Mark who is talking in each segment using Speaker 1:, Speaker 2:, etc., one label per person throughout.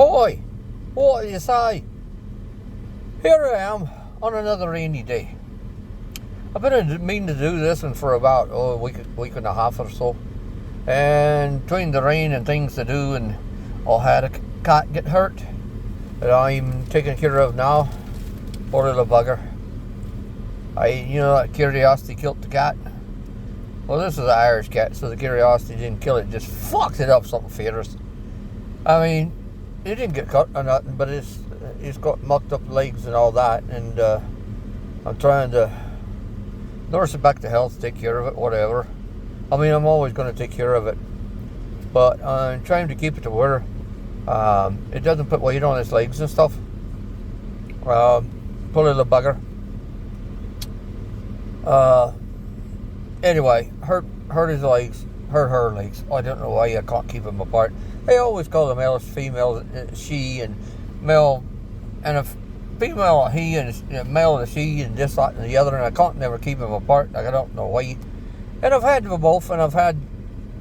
Speaker 1: Boy, what do you say? Here I am on another rainy day. I've been meaning to do this one for about a week and a half or so. And between the rain and things to do, and I had a cat get hurt that I'm taking care of now. Poor little bugger. That Curiosity killed the cat. Well, this is an Irish cat, so the Curiosity didn't kill it, just fucked it up something fierce. I mean, it didn't get cut or nothing, but it's got mucked up legs and all that, and I'm trying to nurse it back to health, take care of it, whatever. I mean, I'm always going to take care of it, but I'm trying to keep it to where it doesn't put weight on its legs and stuff. Poor little bugger. Anyway, hurt his legs, hurt her legs. I don't know why I can't keep them apart. They always call the males female, she, and male, and a female a he, and a male a she, and this, that, and the other, and I can't never keep them apart. Like, I don't know why. And I've had them both, and I've had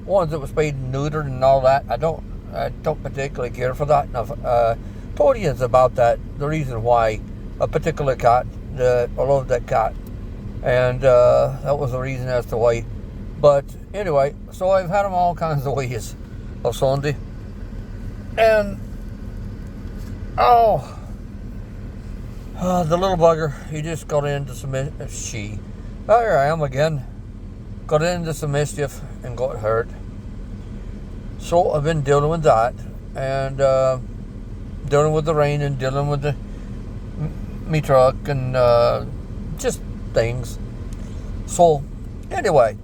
Speaker 1: ones that was spayed and neutered and all that. I don't particularly care for that, and I've told you about that, the reason why a particular cat, I love that cat, and that was the reason as to why. But anyway, so I've had them all kinds of ways of Sunday, and the little bugger, he just got into some there I am again, got into some mischief and got hurt. So I've been dealing with that, and dealing with the rain, and dealing with me truck, and just things. So anyway,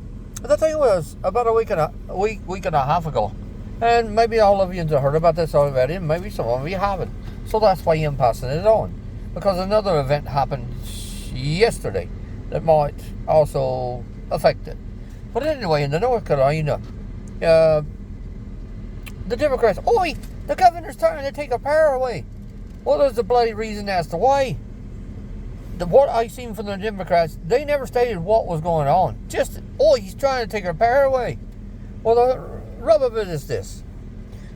Speaker 1: the thing was, about a week and a half ago, and maybe all of you have heard about this already, and maybe some of you haven't. So that's why I'm passing it on, because another event happened yesterday that might also affect it. But anyway, in the North Carolina, the Democrats, the governor's trying to take our power away. Well, there's a bloody reason as to why. What I seen from the Democrats, they never stated what was going on. Just, he's trying to take our power away. Well, the rub of it is this.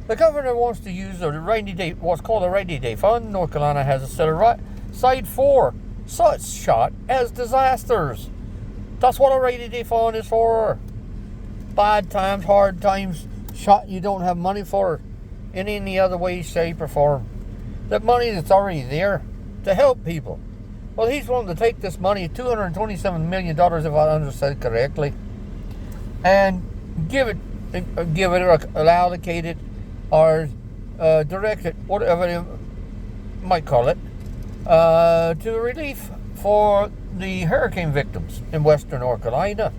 Speaker 1: The governor wants to use a rainy day, what's called a rainy day fund. North Carolina has a set aside for such shot as disasters. That's what a rainy day fund is for. Bad times, hard times, shot you don't have money for in any other way, shape, or form. That money that's already there to help people. Well, he's wanting to take this money, $227 million, if I understood correctly, and give it, or allocate it, or direct it, whatever you might call it, to relief for the hurricane victims in western North Carolina.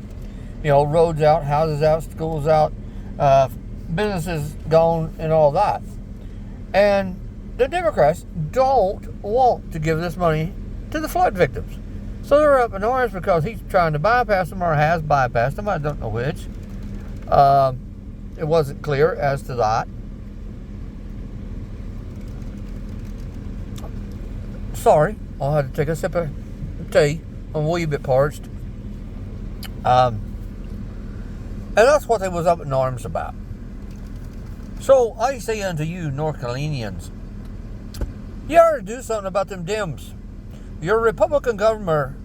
Speaker 1: Roads out, houses out, schools out, businesses gone, and all that. And the Democrats don't want to give this money to the flood victims. So they're up in arms because he's trying to bypass them, or has bypassed them. I don't know which. It wasn't clear as to that. Sorry, I had to take a sip of tea. I'm a wee bit parched. And that's what they was up in arms about. So I say unto you, North Carolinians, you ought to do something about them Dems. Your Republican governor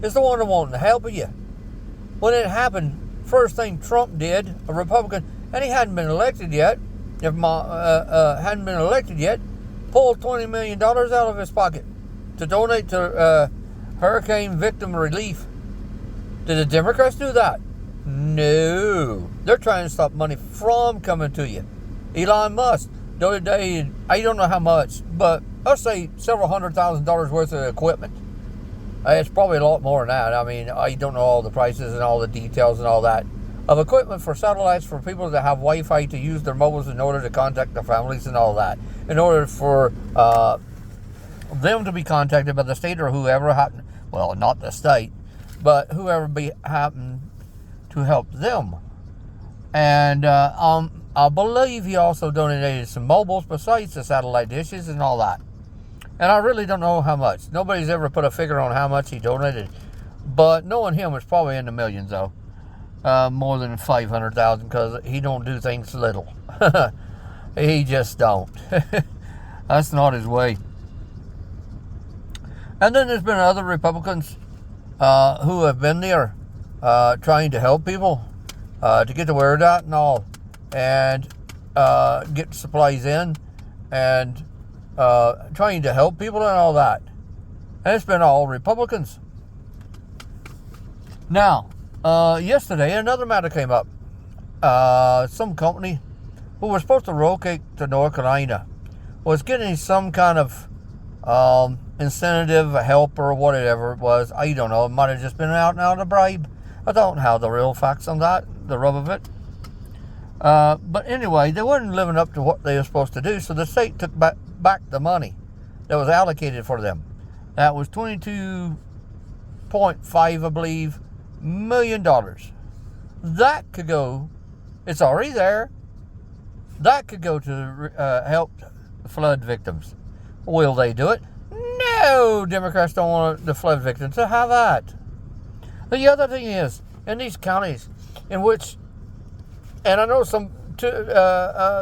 Speaker 1: is the one that wanted to help you. When it happened, first thing Trump did, a Republican, and he hadn't been elected yet, pulled $20 million out of his pocket to donate to hurricane victim relief. Did the Democrats do that? No. They're trying to stop money from coming to you. Elon Musk, the other day, I don't know how much, but let's say several $100,000 worth of equipment. It's probably a lot more than that. I mean, I don't know all the prices and all the details and all that. Of equipment for satellites for people that have Wi-Fi to use their mobiles in order to contact their families and all that. In order for them to be contacted by the state or whoever happened, well, not the state, but whoever happened to help them. And I believe he also donated some mobiles besides the satellite dishes and all that. And I really don't know how much. Nobody's ever put a figure on how much he donated. But knowing him, it's probably in the millions, though. More than 500,000, because he don't do things little. He just don't. That's not his way. And then there's been other Republicans who have been there trying to help people to get the word out and all, and get supplies in, and trying to help people and all that. And it's been all Republicans. Now, yesterday, another matter came up. Some company who was supposed to relocate to North Carolina was getting some kind of incentive, help, or whatever it was. I don't know. It might have just been out and out a bribe. I don't have the real facts on that, the rub of it. But anyway, they weren't living up to what they were supposed to do, so the state took back the money that was allocated for them. That was $22.5, I believe, $1 million. That could go, it's already there, that could go to help flood victims. Will they do it? No, Democrats don't want the flood victims to have that. The other thing is, in these counties in which, and I know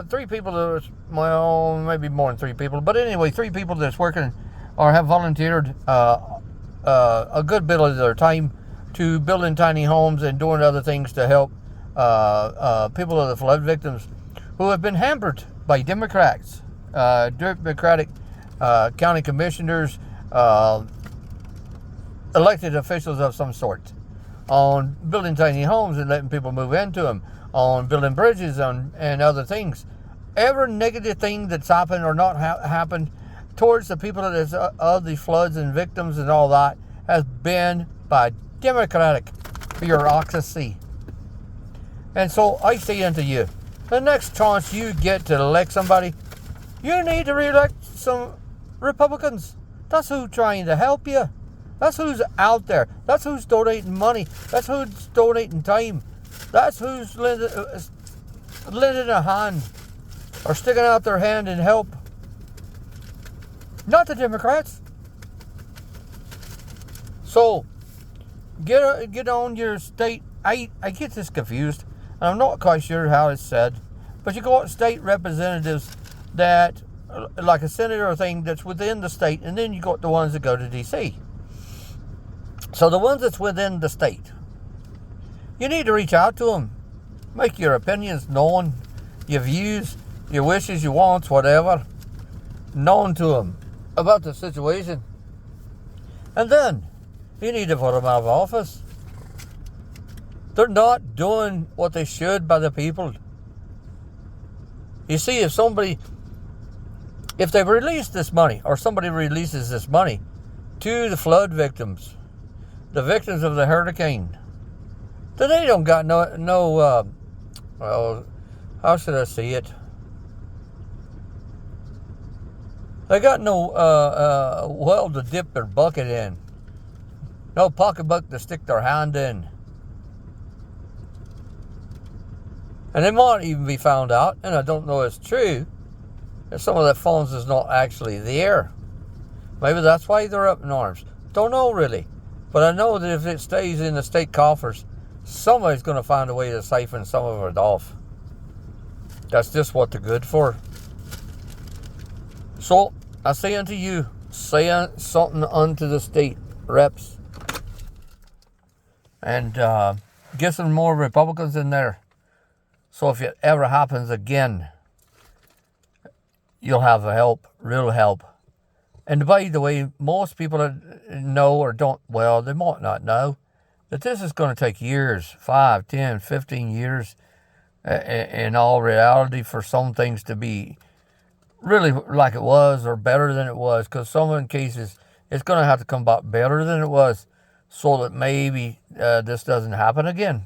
Speaker 1: three people, well, maybe more than three people, but anyway, 3 people that's working or have volunteered a good bit of their time to building tiny homes and doing other things to help people of the flood victims who have been hampered by Democrats, Democratic county commissioners, elected officials of some sort, on building tiny homes and letting people move into them, on building bridges and other things. Every negative thing that's happened or not happened towards the people of the floods and victims and all that has been by Democratic bureaucracy. And so I say unto you, the next chance you get to elect somebody, you need to re-elect some Republicans. That's who's trying to help you. That's who's out there. That's who's donating money. That's who's donating time. That's who's lending a hand or sticking out their hand and help. Not the Democrats. So, get on your state. I get this confused, and I'm not quite sure how it's said, but you got state representatives that, like a senator thing that's within the state, and then you got the ones that go to D.C. So the ones that's within the state, you need to reach out to them. Make your opinions known, your views, your wishes, your wants, whatever, known to them about the situation. And then you need to vote them out of office. They're not doing what they should by the people. You see, if they release this money, or somebody releases this money to the flood victims, the victims of the hurricane, then they don't got no well, how should I say it? They got no well to dip their bucket in, no pocketbook to stick their hand in, and they might even be found out. And I don't know if it's true, that some of the funds is not actually there. Maybe that's why they're up in arms. Don't know really, but I know that if it stays in the state coffers, somebody's going to find a way to siphon some of it off. That's just what they're good for. So I say unto you, say something unto the state reps, and get some more Republicans in there. So if it ever happens again, you'll have help, real help. And by the way, most people know or don't, well, they might not know that this is going to take years, 5, 10, 15 years in all reality for some things to be really like it was or better than it was, because some cases it's going to have to come back better than it was so that maybe this doesn't happen again.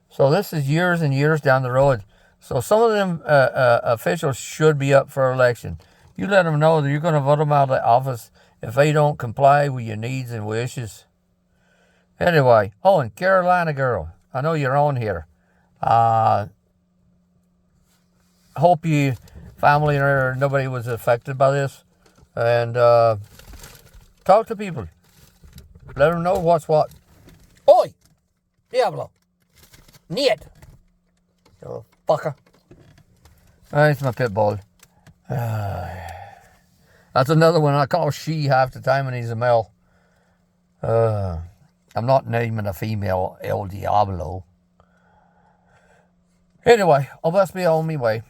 Speaker 1: So this is years and years down the road. So some of them officials should be up for election. You let them know that you're going to vote them out of the office if they don't comply with your needs and wishes. Anyway, and Carolina girl, I know you're on here. Hope you family or nobody was affected by this, and talk to people. Let them know what's what. Oi, Diablo, Niet, you little fucker. It's my pit bull. That's another one I call she half the time when he's a male. I'm not naming a female El Diablo. Anyway, I'll best be on my way.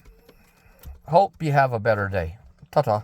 Speaker 1: Hope you have a better day. Ta-ta.